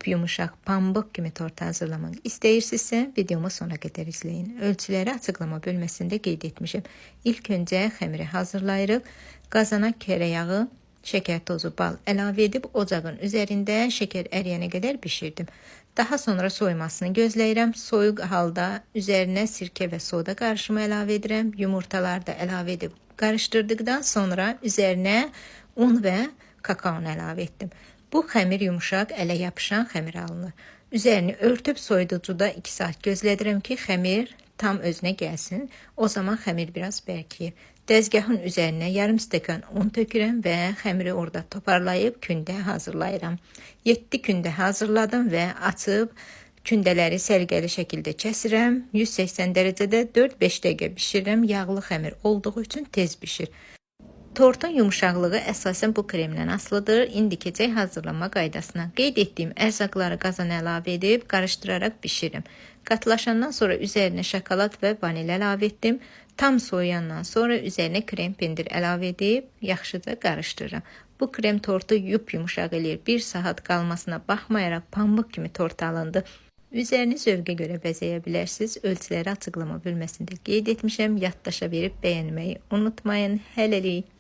yumuşaq pambıq kimi tort hazırlamaq istəyirsinizsə, videomu sona qədər izləyin. Ölçüləri açıqlama bölməsində qeyd etmişəm. İlk öncə xəmiri hazırlayırıq. Qazana kərə yağı, şəkər tozu, bal əlavə edib ocağın üzərində şəkər əriyənə qədər bişirdim. Daha sonra soymasını gözləyirəm. Soyuq halda üzərinə sirkə və soda qarışımı əlavə edirəm. Yumurtaları da əlavə edib qarışdırdıqdan sonra üzərinə un və kakaonu əlavə etdim. Bu xəmir yumuşaq, ələ yapışan xəmir alınır. Üzerini örtüb soyuducuda 2 saat gözlədirəm ki, xəmir tam özünə gəlsin. O zaman xəmir biraz bərkiyir. Dəzgahın üzərinə yarım stəkan un tökürəm və xəmiri orada toparlayıb kündə hazırlayıram. 7 kündə hazırladım və açıb kündələri səliqəli şəkildə kəsirəm. 180 dərəcədə 4-5 dəqiqə bişirirəm. Yağlı xəmir olduğu üçün tez bişir. Tortun yumuşaqlığı əsasən bu kremdən asılıdır. İndi keçək hazırlanma qaydasına. Qeyd etdiyim ərzaqları qazana əlavə edib qarışdıraraq bişirim. Qatılaşandan sonra üzərinə şokolad və vanil əlavə etdim. Tam soğuyandan sonra üzərinə krem pendir əlavə edib yaxşıca qarışdırıram. Bu krem tortu yumuşaq eləyir. 1 saat qalmasına baxmayaraq pambıq kimi tort alındı. Üzerini zövqə görə bəzəyə bilərsiniz. Ölçüləri açıqlama bölməsində qeyd etmişəm. Yaddaşa verib bəyənməyi unutmayın. Hələlik.